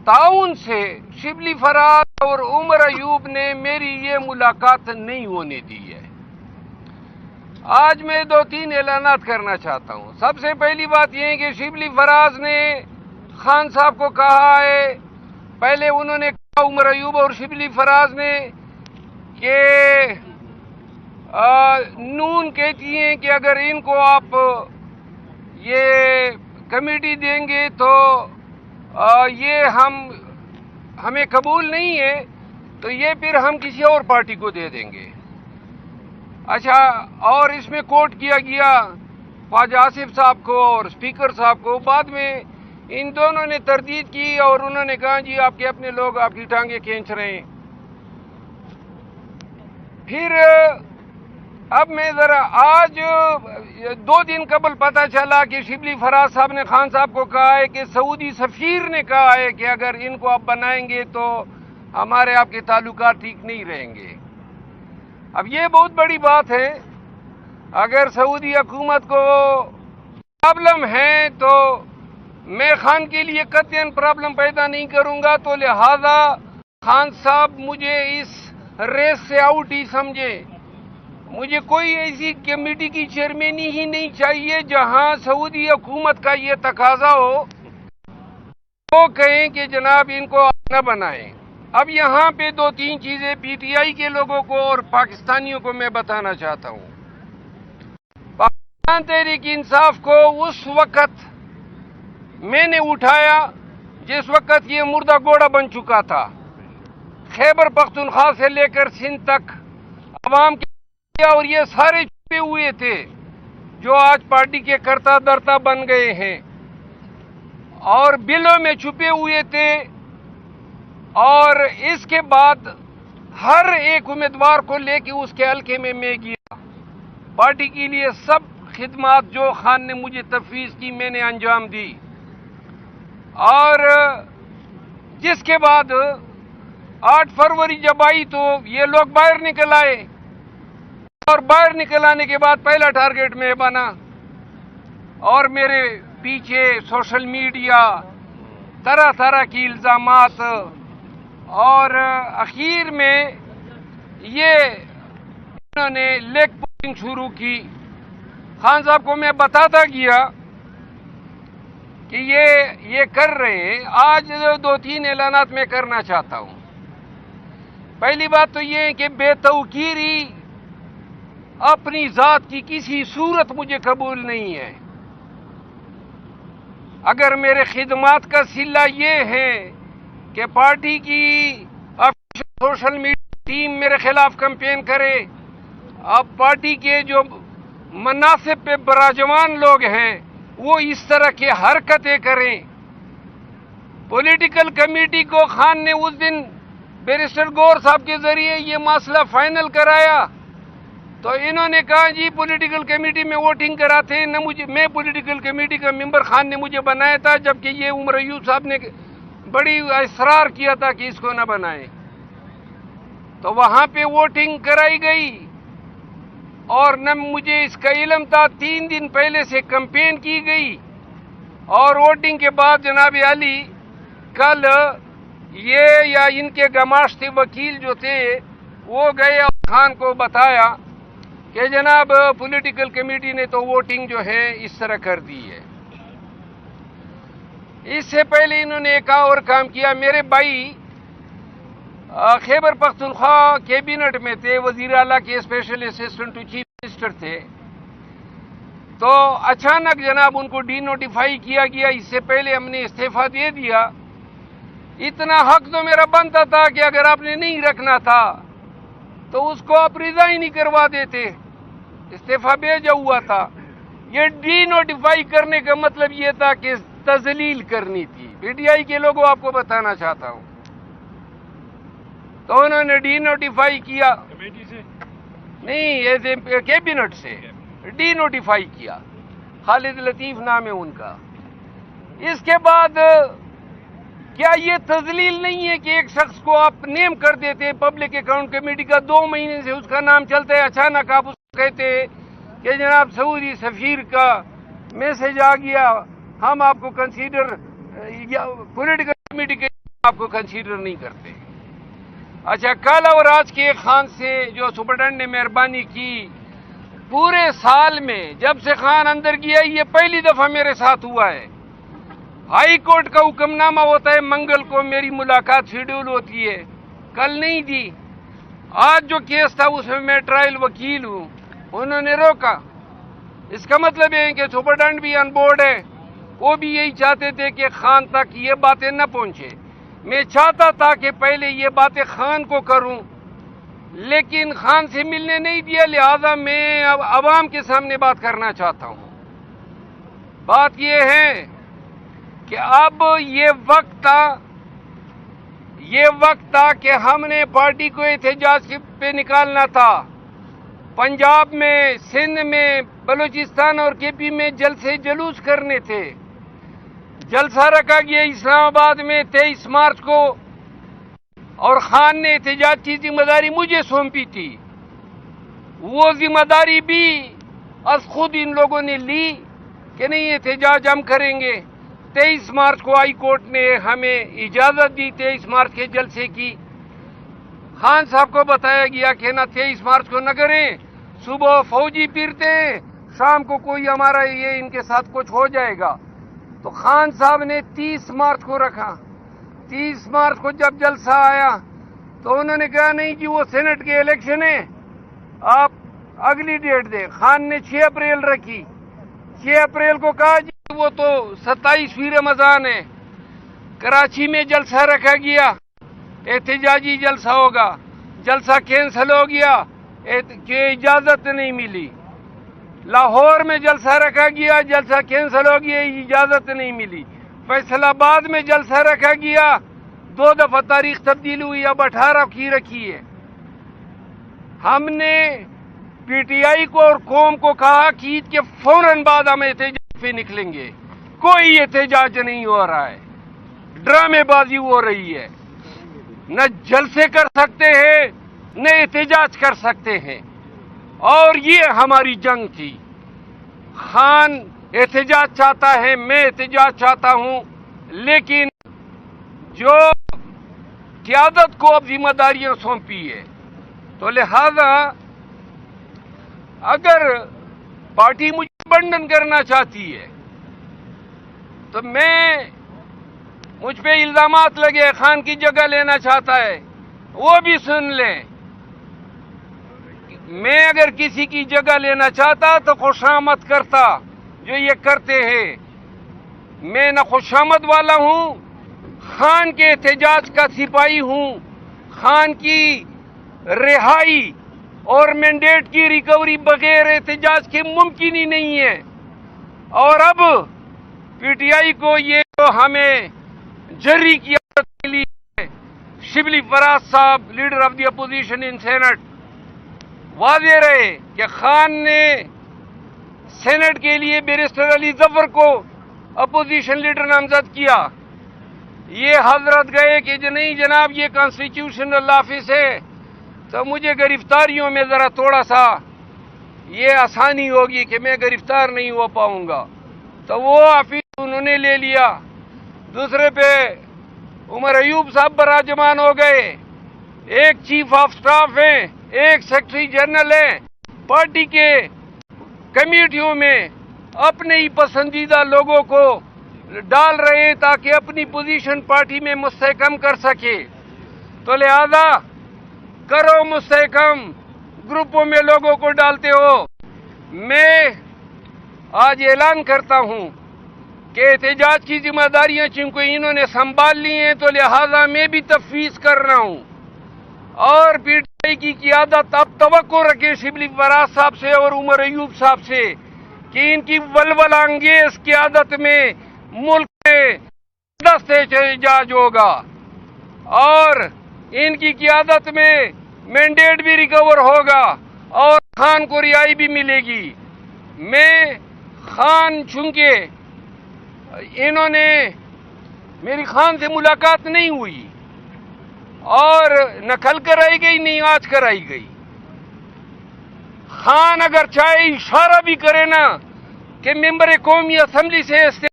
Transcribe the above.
تعاون سے شبلی فراز اور عمر ایوب نے میری یہ ملاقات نہیں ہونے دی ہے۔ آج میں 2-3 اعلانات کرنا چاہتا ہوں۔ سب سے پہلی بات یہ ہے کہ شبلی فراز نے خان صاحب کو کہا ہے، پہلے انہوں نے کہا عمر ایوب اور شبلی فراز نے کہ نون کہتی ہیں کہ اگر ان کو آپ یہ کمیٹی دیں گے تو یہ ہمیں قبول نہیں ہے، تو یہ پھر ہم کسی اور پارٹی کو دے دیں گے۔ اچھا، اور اس میں کوٹ کیا گیا خواجہ آصف صاحب کو اور اسپیکر صاحب کو۔ بعد میں ان دونوں نے تردید کی اور انہوں نے کہا جی آپ کے اپنے لوگ آپ کی ٹانگیں کھینچ رہے ہیں۔ پھر اب میں ذرا آج 2 دن قبل پتہ چلا کہ شبلی فراز صاحب نے خان صاحب کو کہا ہے کہ سعودی سفیر نے کہا ہے کہ اگر ان کو آپ بنائیں گے تو ہمارے آپ کے تعلقات ٹھیک نہیں رہیں گے۔ اب یہ بہت بڑی بات ہے، اگر سعودی حکومت کو پرابلم ہے تو میں خان کے لیے قطعاً پرابلم پیدا نہیں کروں گا، تو لہذا خان صاحب مجھے اس ریس سے آؤٹ ہی سمجھے۔ مجھے کوئی ایسی کمیٹی کی چیئرمینی ہی نہیں چاہیے جہاں سعودی حکومت کا یہ تقاضا ہو، وہ کہیں کہ جناب ان کو نہ بنائیں۔ اب یہاں پہ 2-3 چیزیں پی ٹی آئی کے لوگوں کو اور پاکستانیوں کو میں بتانا چاہتا ہوں۔ پاکستان تحریک انصاف کو اس وقت میں نے اٹھایا جس وقت یہ مردہ گھوڑا بن چکا تھا۔ خیبر پختونخوا سے لے کر سندھ تک عوام کے اور یہ سارے چھپے ہوئے تھے جو آج پارٹی کے کرتا درتا بن گئے ہیں، اور بلوں میں چھپے ہوئے تھے، اور اس کے بعد ہر ایک امیدوار کو لے کے اس کے حلقے میں گیا۔ پارٹی کے لیے سب خدمات جو خان نے مجھے تفویض کی میں نے انجام دی، اور جس کے بعد 8 فروری جب آئی تو یہ لوگ باہر نکل آئے، اور باہر نکل آنے کے بعد پہلا ٹارگٹ میں بنا، اور میرے پیچھے سوشل میڈیا، طرح طرح کی الزامات، اور اخیر میں انہوں نے لیگ پولنگ شروع کی۔ خان صاحب کو میں بتاتا گیا کہ یہ کر رہے ہیں۔ آج 2-3 اعلانات میں کرنا چاہتا ہوں۔ پہلی بات تو یہ ہے کہ بے توقیری اپنی ذات کی کسی صورت مجھے قبول نہیں ہے۔ اگر میرے خدمات کا صلہ یہ ہے کہ پارٹی کی سوشل میڈیا ٹیم میرے خلاف کمپین کرے، اب پارٹی کے جو مناصب پہ براجمان لوگ ہیں وہ اس طرح کی حرکتیں کریں۔ پولیٹیکل کمیٹی کو خان نے اس دن بیرسٹر گور صاحب کے ذریعے یہ مسئلہ فائنل کرایا، تو انہوں نے کہا جی پولیٹیکل کمیٹی میں ووٹنگ کراتے ہیں نہ میں پولیٹیکل کمیٹی کا ممبر خان نے مجھے بنایا تھا، جبکہ یہ عمر ایوب صاحب نے بڑی اصرار کیا تھا کہ اس کو نہ بنائیں۔ تو وہاں پہ ووٹنگ کرائی گئی، اور نہ مجھے اس کا علم تھا۔ 3 دن پہلے سے کمپین کی گئی، اور ووٹنگ کے بعد جناب علی کل یا ان کے گماشتے وکیل جو تھے وہ گئے اور خان کو بتایا کہ جناب پولیٹیکل کمیٹی نے تو ووٹنگ جو ہے اس طرح کر دی ہے۔ اس سے پہلے انہوں نے ایک اور کام کیا۔ میرے بھائی خیبر پختونخوا کیبنٹ میں تھے، وزیر اعلیٰ کے special assistant to chief minister تھے، تو اچانک جناب ان کو ڈی نوٹیفائی کیا گیا۔ اس سے پہلے ہم نے استعفیٰ دے دیا۔ اتنا حق تو میرا بنتا تھا کہ اگر آپ نے نہیں رکھنا تھا تو اس کو آپ ریزائن نہیں کروا دیتے، استعفیٰ بھیجا ہوا تھا۔ یہ ڈی نوٹیفائی کرنے کا مطلب یہ تھا کہ تذلیل کرنی تھی۔ پی ٹی آئی کے لوگوں آپ کو بتانا چاہتا ہوں، تو انہوں نے ڈی نوٹیفائی کیا، کمیٹی سے نہیں ایسے کیبنٹ سے ڈی نوٹیفائی کیا۔ خالد لطیف نام ہے ان کا۔ اس کے بعد کیا یہ تذلیل نہیں ہے کہ ایک شخص کو آپ نیم کر دیتے ہیں پبلک اکاؤنٹ کمیٹی کا، 2 مہینے سے اس کا نام چلتا ہے، اچانک آپ اس کو کہتے ہیں کہ جناب سعودی سفیر کا میسج آ گیا، ہم آپ کو کنسیڈر پولیٹیکل کمیٹی کے آپ کو کنسیڈر نہیں کرتے. اچھا, کل اور آج کے خان سے جو سپرڈنٹ نے مہربانی کی, پورے سال میں جب سے خان اندر گیا یہ پہلی دفعہ میرے ساتھ ہوا ہے. ہائی کورٹ کا حکم نامہ ہوتا ہے منگل کو میری ملاقات شیڈول ہوتی ہے, کل نہیں دی. آج جو کیس تھا اس میں ٹرائل وکیل ہوں, انہوں نے روکا. اس کا مطلب یہ ہے کہ سپرڈنٹ بھی آن بورڈ ہے, وہ بھی یہی چاہتے تھے کہ خان تک یہ باتیں نہ پہنچے. میں چاہتا تھا کہ پہلے یہ باتیں خان کو کروں, لیکن خان سے ملنے نہیں دیا, لہذا میں اب عوام کے سامنے بات کرنا چاہتا ہوں. بات یہ ہے کہ اب یہ وقت تھا کہ ہم نے پارٹی کو احتجاج پہ نکالنا تھا. پنجاب میں, سندھ میں, بلوچستان اور کے پی میں جلسے جلوس کرنے تھے. جلسہ رکھا گیا اسلام آباد میں 23 مارچ کو, اور خان نے احتجاج کی ذمہ داری مجھے سونپی تھی. وہ ذمہ داری بھی از خود ان لوگوں نے لی کہ نہیں احتجاج ہم کریں گے. 23 مارچ کو ہائی کورٹ نے ہمیں اجازت دی 23 مارچ کے جلسے کی. خان صاحب کو بتایا گیا کہ نہ 23 مارچ کو نہ کریں, صبح فوجی پھرتے ہیں, شام کو کوئی ہمارا یہ ان کے ساتھ کچھ ہو جائے گا. تو خان صاحب نے 30 مارچ کو رکھا. 30 مارچ کو جب جلسہ آیا تو انہوں نے کہا نہیں جی وہ سینٹ کے الیکشن ہیں, آپ اگلی ڈیٹ دیں. خان نے 6 اپریل رکھی. 6 اپریل کو کہا جی وہ تو 27ویں رمضان ہے. کراچی میں جلسہ رکھا گیا, احتجاجی جلسہ ہوگا. جلسہ کینسل ہو گیا کہ اجازت نہیں ملی. لاہور میں جلسہ رکھا گیا, جلسہ کینسل ہو گیا, اجازت نہیں ملی. فیصل آباد میں جلسہ رکھا گیا, 2 دفعہ تاریخ تبدیل ہوئی, اب 18 کی رکھی ہے. ہم نے پی ٹی آئی کو اور قوم کو کہا کہ عید کے فوراً بعد ہم احتجاج پہ نکلیں گے. کوئی احتجاج نہیں ہو رہا ہے, ڈرامے بازی ہو رہی ہے. نہ جلسے کر سکتے ہیں نہ احتجاج کر سکتے ہیں, اور یہ ہماری جنگ تھی. خان احتجاج چاہتا ہے, میں احتجاج چاہتا ہوں, لیکن جو قیادت کو اب ذمہ داریاں سونپی ہے, تو لہذا اگر پارٹی مجھے بنڈن کرنا چاہتی ہے تو مجھ پہ الزامات لگے, خان کی جگہ لینا چاہتا ہے, وہ بھی سن لیں. میں اگر کسی کی جگہ لینا چاہتا تو خوشامد کرتا, جو یہ کرتے ہیں. میں نہ خوشامد والا ہوں, خان کے احتجاج کا سپاہی ہوں. خان کی رہائی اور مینڈیٹ کی ریکوری بغیر احتجاج کے ممکن ہی نہیں ہے. اور اب پی ٹی آئی کو یہ جو ہمیں جری کی عادت ملی ہے, شبلی فراز صاحب leader of the opposition in senate, واضح رہے کہ خان نے سینٹ کے لیے بیرسٹر علی ظفر کو اپوزیشن لیڈر نامزد کیا. یہ حضرت گئے کہ نہیں جناب یہ کانسٹیٹیوشنل آفس ہے, تو مجھے گرفتاریوں میں ذرا تھوڑا سا یہ آسانی ہوگی کہ میں گرفتار نہیں ہو پاؤں گا, تو وہ آفس انہوں نے لے لیا. دوسرے پہ عمر ایوب صاحب براجمان ہو گئے. ایک چیف آف سٹاف ہیں, ایک سیکرٹری جنرل ہیں, پارٹی کے کمیٹیوں میں اپنے ہی پسندیدہ لوگوں کو ڈال رہے ہیں تاکہ اپنی پوزیشن پارٹی میں مستحکم کر سکے. تو لہذا کرو مستحکم, گروپوں میں لوگوں کو ڈالتے ہو. میں آج اعلان کرتا ہوں کہ احتجاج کی ذمہ داریاں چونکہ انہوں نے سنبھال لی ہیں, تو لہذا میں بھی تفویض کر رہا ہوں. اور پی ٹی آئی کی قیادت اب توقع رکھے شبلی فراز صاحب سے اور عمر ایوب صاحب سے کہ ان کی ولولہ انگیز قیادت میں ملک میں دست احتجاج ہوگا, اور ان کی قیادت میں مینڈیٹ بھی ریکور ہوگا, اور خان کو رہائی بھی ملے گی. میں خان, چونکہ انہوں نے میری خان سے ملاقات نہیں ہوئی اور نہ کل کرائی گئی نہیں آج کرائی گئی. خان اگر چاہے اشارہ بھی کرے نا کہ ممبر قومی اسمبلی سے